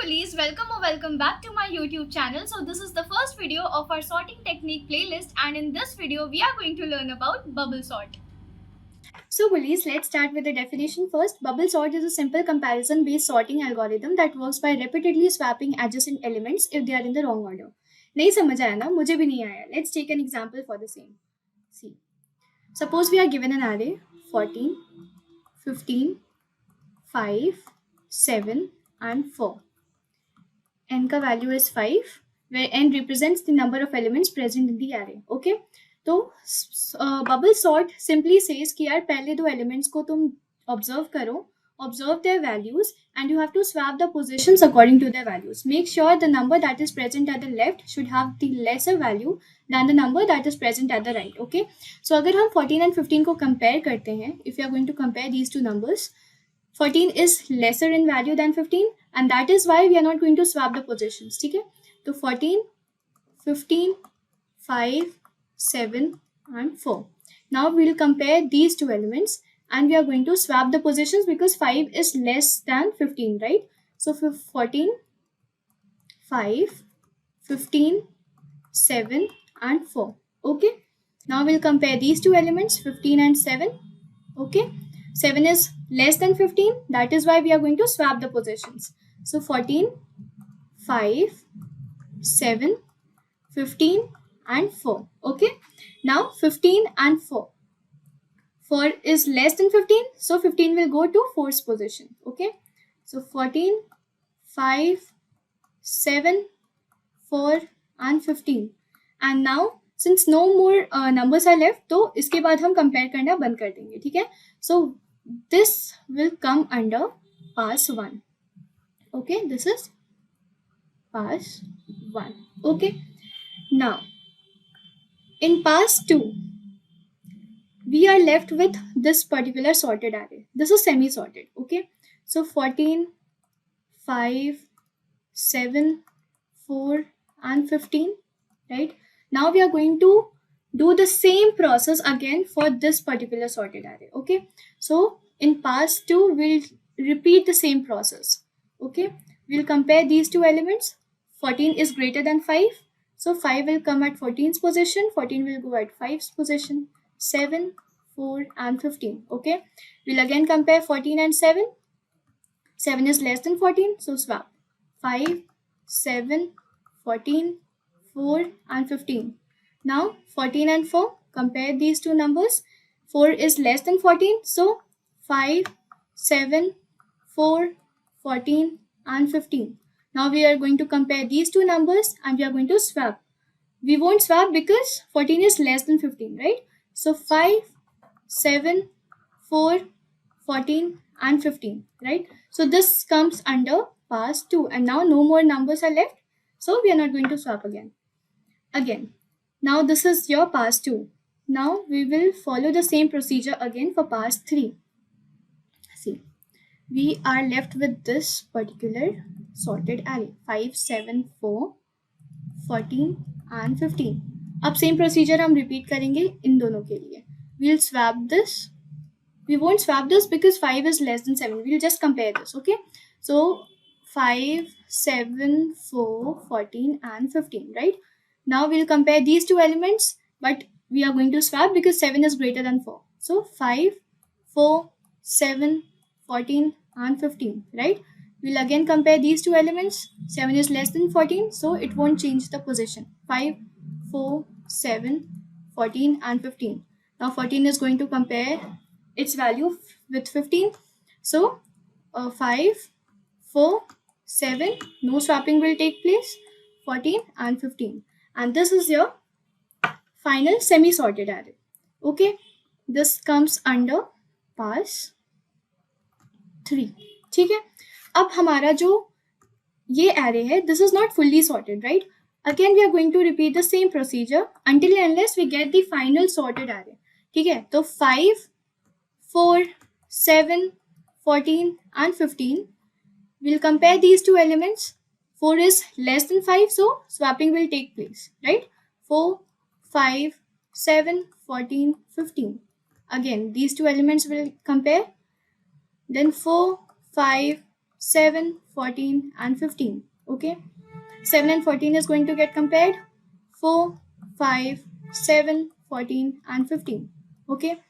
bullies, welcome or welcome back to my YouTube channel. So this is the first video of our sorting technique playlist, and in this video we are going to learn about bubble sort. So bullies, let's start with the definition first. Bubble sort is a simple comparison based sorting algorithm that works by repeatedly swapping adjacent elements if they are in the wrong order. नहीं समझ आया ना? मुझे भी नहीं आया. Let's take an example for the same. See, suppose we are given an array 14, 15, 5, 7 and 4. N का value is 5, where n represents the number of elements present in the array. Okay, तो bubble sort simply says कि यार पहले दो elements को तुम observe करो, observe their values, and you have to swap the positions according to their values. Make sure the number that is present at the left should have the lesser value than the number that is present at the right. Okay, so अगर हम 14 and 15 को compare करते हैं, if you are going to compare these two numbers, 14 is lesser in value than 15, and that is why we are not going to swap the positions. ठीक है, तो 14, 15, 5, 7 and 4. Now we will compare these two elements and we are going to swap the positions because 5 is less than 15, right? So for 14, 5, 15, 7 and 4. Okay, now we'll compare these two elements, 15 and 7. Okay, 7 is less than 15, that is why we are going to swap the positions. So 14, 5, 7, 15 and 4. Okay, now 15 and 4. 4 is less than 15, so 15 will go to 4's position. Okay, so 14, 5, 7, 4 and 15. And now since no more numbers are left, तो इसके बाद हम compare करना बंद कर देंगे. ठीक है, so this will come under pass 1. Okay, this is pass 1. Okay, now in pass 2 we are left with this particular sorted array. This is semi sorted. Okay, so 14, 5, 7, 4 and 15, right? Now we are going to do the same process again for this particular sorted array. Okay, so in pass 2 we'll repeat the same process. Okay, we'll compare these two elements. 14 is greater than 5, so 5 will come at 14's position, 14 will go at 5's position, 7, 4 and 15. Okay, we'll again compare 14 and 7. 7 is less than 14, so swap 5, 7, 14, 4 and 15. Now 14 and 4, compare these two numbers. 4 is less than 14, so 5, 7, 4, 14 and 15. Now we are going to compare these two numbers and we are going to swap. We won't swap because 14 is less than 15, right? So 5, 7, 4, 14 and 15, right? So this comes under pass 2, and now no more numbers are left, so we are not going to swap again. Now this is your pass 2. Now we will follow the same procedure again for pass 3. See, we are left with this particular sorted array 5, 7, 4, 14 and 15. अब same procedure हम repeat करेंगे इन दोनों के लिए. We'll swap this. We won't swap this because 5 is less than 7. We'll just compare this. Okay, so 5, 7, 4, 14 and 15, right? Now we'll compare these two elements, but we are going to swap because 7 is greater than 4. So 5, 4, 7, 14 and 15, right? We'll again compare these two elements. 7 is less than 14, so it won't change the position. 5, 4, 7, 14 and 15. Now 14 is going to compare its value with 15. So 5, 4, 7, no swapping will take place, 14 and 15. And this is your final semi-sorted array. Okay, this comes under pass 3. ठीक है, अब हमारा जो ये array है, this is not fully sorted, right? Again we are going to repeat the same procedure until and unless we get the final sorted array. ठीक है, तो 5, 4, 7, 14 and 15. We'll compare these two elements. 4 is less than 5, so swapping will take place, right? 4, 5, 7, 14, 15. Again, these two elements will compare. Then 4, 5, 7, 14 and 15. Okay, 7 and 14 is going to get compared. 4, 5, 7, 14 and 15. Okay,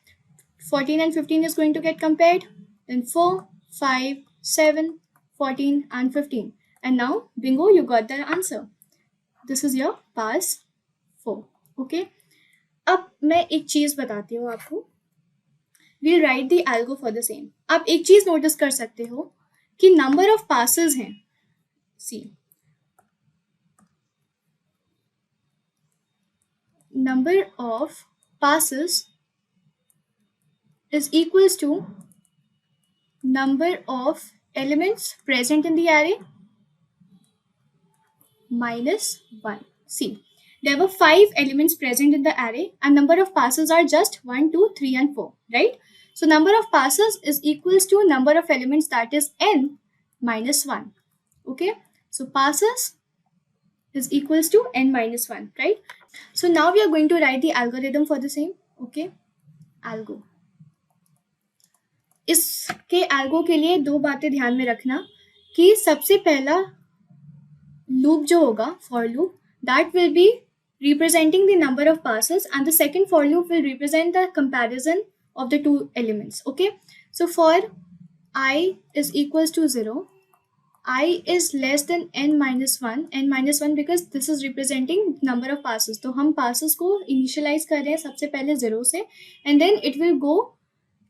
14 and 15 is going to get compared. Then 4, 5, 7, 14 and 15. And now bingo, you got the answer. This is your pass 4. Okay, अब मैं एक चीज बताती हूँ आपको. We'll write the algo for the same. आप एक चीज नोटिस कर सकते हो कि नंबर ऑफ पासेस हैं. सी, number of passes is equals to number of elements present in the array minus 1. See, there were 5 elements present in the array and number of passes are just 1, 2, 3 and 4, right? So number of passes is equals to number of elements, that is n minus 1. Okay, so passes is equals to n minus 1, right? So now we are going to write the algorithm for the same. Okay, algo. इसके algo के लिए दो बातें ध्यान में रखना कि सबसे पहला लूप जो होगा, for loop, that will be representing the number of passes and the second for loop will represent the comparison of the two elements. Okay, so for I is equals to 0, I is less than n minus 1 because this is representing number of passes. तो हम passes को initialize कर रहे हैं सबसे पहले 0 से and then it will go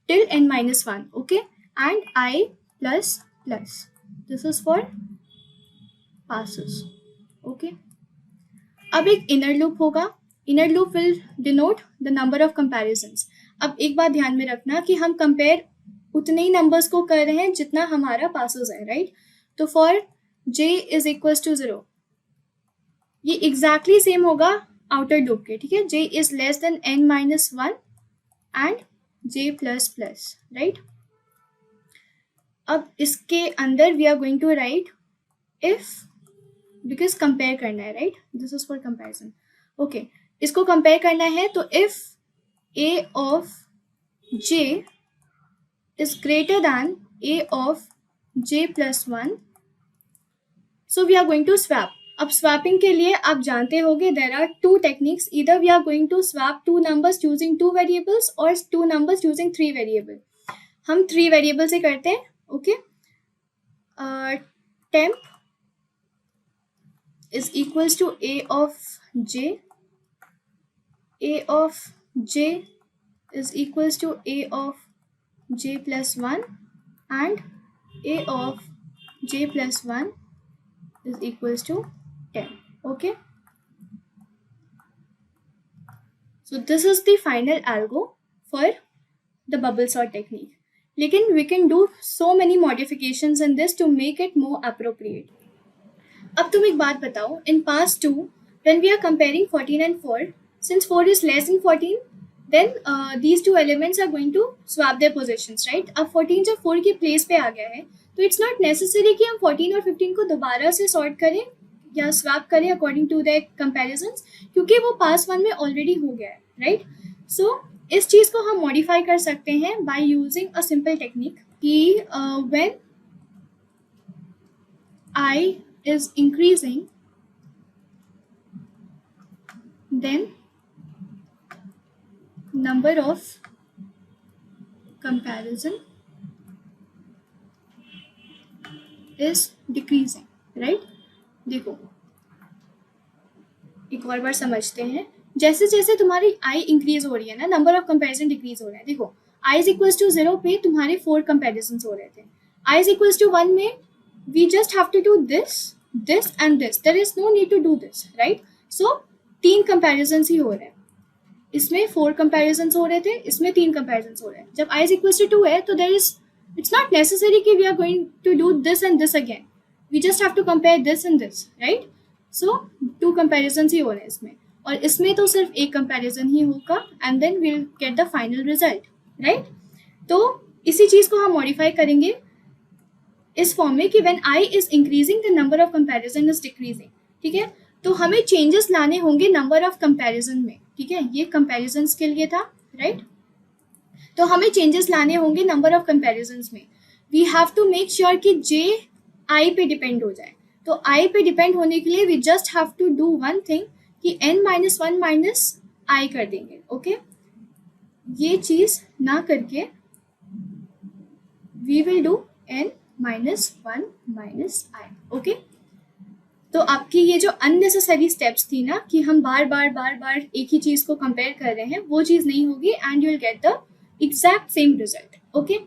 till n minus 1. Okay, and I plus plus. This is for passes. Okay, अब एक inner loop होगा. Inner loop will denote the number of comparisons. अब एक बात ध्यान में रखना कि हम compare उतने ही numbers को कर रहे हैं जितना हमारा passes है, right? तो for j is equals to 0, ये exactly same होगा outer loop के. ठीक है, j is less than n minus 1 and j plus plus, right? अब इसके अंदर we are going to write if, because compare करना है, right? This is for comparison. Okay, इसको compare करना है तो if a of j is greater than a of j plus 1, so we are going to swap. अब swapping के लिए आप जानते होगे there are two techniques. Either we are going to swap two numbers using 2 variables or 2 numbers using 3 variable. हम 3 variable से करते हैं. Okay, temp is equals to a of j. A of j is equals to a of j plus 1 and a of j plus 1 is equals to 10. Okay, so this is the final algo for the bubble sort technique. लेकिन we can do so many modifications in this to make it more appropriate. अब तुम एक बात बताओ, in pass 2 when we are comparing 14 and 4, since 4 is less than 14, then these two elements are going to swap their positions, right? अब 14 जब 4 की place पे आ गया है तो इट्स नॉट नेसेसरी कि हम 14 और 15 को दोबारा से सॉर्ट करें या स्वैप करें अकॉर्डिंग टू द कंपैरिजंस, क्योंकि वो पास 1 में ऑलरेडी हो गया है, राइट? सो इस चीज़ को हम मॉडिफाई कर सकते हैं by using a simple technique कि when I is increasing, then number of comparison is decreasing, right? देखो एक और बार समझते हैं. जैसे जैसे तुम्हारी I इंक्रीज हो रही है ना, नंबर ऑफ कंपैरिजन डिक्रीज हो रहा है. देखो I is equals to 0 पे तुम्हारे 4 comparisons हो रहे थे. I is equals to 1 में we just have to do this, this and this. There is no need to do this, right? So 3 comparisons ही हो रहे हैं. इसमें 4 comparisons हो रहे थे, इसमें 3 comparisons हो रहे हैं. जब I is equals to 2 है तो there is, it's not necessary कि we are going to do this and this again. We just have to compare this and this, right? So 2 comparisons ही हो रहे हैं इसमें, और इसमें तो सिर्फ एक कंपैरिजन ही होगा and then we will get the final result, right? तो इसी चीज़ को हम मॉडिफाई करेंगे इस फॉर्म में कि when I is increasing the number of comparison is decreasing. ठीक है, तो हमें चेंजेस लाने होंगे नंबर ऑफ कंपैरिजन में. ठीक है, ये कंपैरिजन के लिए था, राइट? तो हमें चेंजेस लाने होंगे नंबर ऑफ कंपैरिजन में. We have to make sure कि J आई पे डिपेंड हो जाए। तो आई पे डिपेंड होने के लिए we just have to do one thing कि n-1 माइनस आई कर देंगे। ओके, ये चीज ना करके we will do n-1 minus i. Okay, तो आपकी ये जो अननेसेसरी स्टेप्स थी ना कि हम बार बार एक ही चीज को कंपेयर कर रहे हैं, वो चीज नहीं होगी and you will get the exact same result. Okay,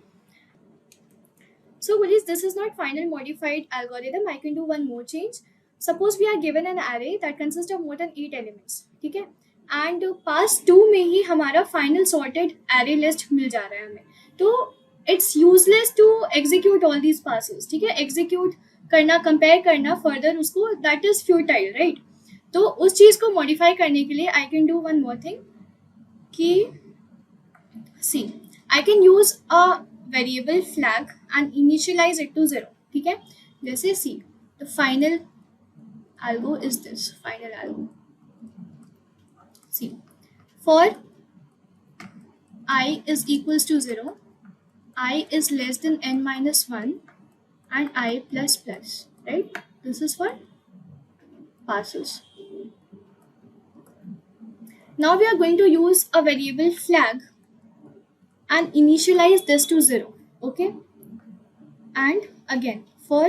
so Willis, this is not final modified algorithm. I can do one more change. Suppose we are given an array that consists of more than 8 elements, ठीक है, and पास 2 में ही हमारा final sorted array list मिल जा रहा है हमें, तो it's useless to execute all these passes. ठीक है, एग्जीक्यूट करना, कंपेयर करना फर्दर उसको, दैट इज फ्यूटाइल, राइट। तो उस चीज को मॉडिफाई करने के लिए I can do one more thing कि see I can use a variable flag and initialize it to 0। ठीक है, जैसे see the final algo is this final algo. See, for I is equals to 0, I is less than n minus 1 and I plus plus, right? This is for passes. Now we are going to use a variable flag and initialize this to 0. Okay, and again for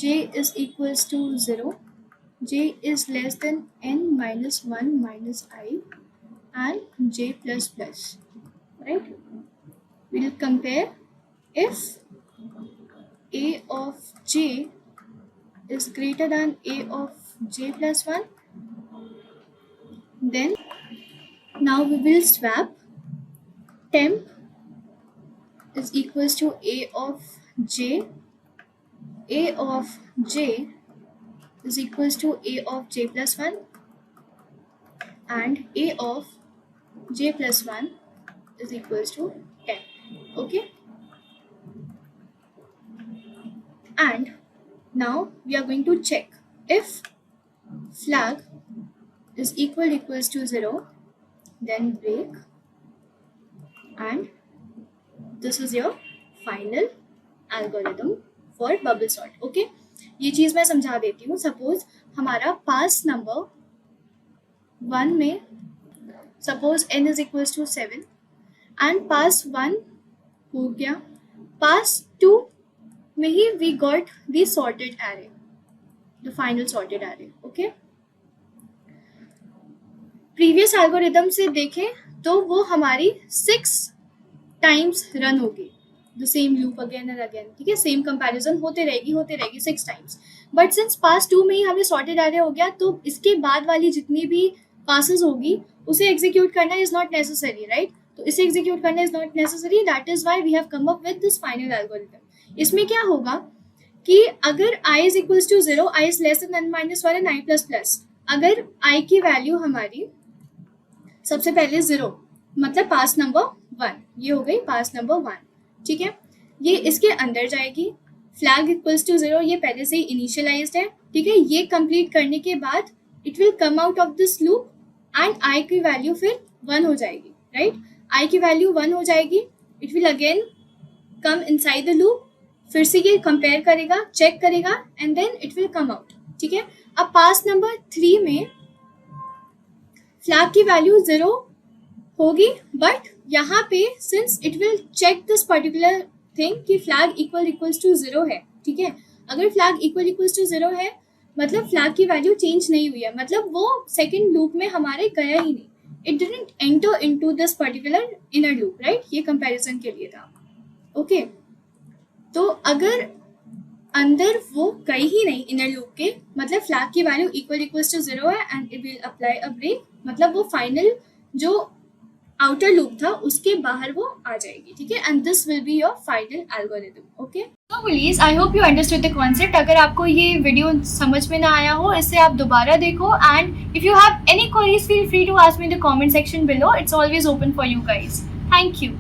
j is equals to 0, j is less than n minus 1 minus I and j plus plus, right? We'll compare if a of j is greater than a of j plus 1, then now we will swap temp is equals to a of j, a of j is equals to a of j plus 1 and a of j plus 1 is equals to 10. Okay, and now we are going to check if flag is equals to 0, then break, and this is your final algorithm for bubble sort. Okay, ये चीज मैं समझा देती हूँ। Suppose हमारा पास number 1 में suppose n is equals to 7 and pass 1 हो गया, पास 2 में ही we got the sorted array, the final sorted array. Okay, previous algorithm से देखें तो वो हमारी 6 टाइम्स रन होगी, the same loop again and again. ठीक है, सेम कंपैरिजन होते रहेगी 6 टाइम्स। बट सिंस पास 2 में ही हमें सॉर्टेड एरे हो गया, तो इसके बाद वाली जितनी भी पासेस होगी उसे एग्जीक्यूट करना इज नॉट नेसेसरी, राइट। तो इसे एग्जीक्यूट करना is not necessary, that is why we have come up with this final algorithm. इसमें क्या होगा कि अगर i is equals to 0, i is less than n minus 1 and i plus plus, अगर i की वैल्यू हमारी सबसे पहले 0 मतलब पास नंबर 1, ये हो गई पास नंबर 1। ठीक है, ये इसके अंदर जाएगी, फ्लैग इक्वल्स टू 0 ये पहले से ही इनिशियलाइज्ड है। ठीक है, ये कंप्लीट करने के बाद it will come out of this loop and I की वैल्यू फिर 1 हो जाएगी, राइट। आई की वैल्यू 1 हो जाएगी, it will again come inside the loop, फिर से ये कंपेयर करेगा, चेक करेगा and then it will come out. ठीक है, अब पास नंबर 3 में फ्लैग की वैल्यू 0 होगी, बट यहाँ पे since it will check this particular thing कि फ्लैग इक्वल्स टू 0 है। ठीक है, अगर फ्लैग इक्वल्स टू 0 है मतलब फ्लैग की वैल्यू चेंज नहीं हुई है, मतलब वो सेकंड लूप में हमारे गया ही नहीं, it didn't enter into this particular inner loop, right. ये कंपैरिजन के लिए था। ओके, तो अगर अंदर वो गई ही नहीं इनर लूप के, मतलब फ्लैग की वैल्यू इक्वल्स टू 0 है and it will apply a break, मतलब वो फाइनल जो आउटर लूप था उसके बाहर वो आ जाएगी। ठीक है, and this will be your final algorithm. Okay, तो please I hope you understood the concept. अगर आपको ये वीडियो समझ में ना आया हो, इसे आप दोबारा देखो, and if you have any queries feel free to ask me in the comment section below, it's always open for you guys. Thank you.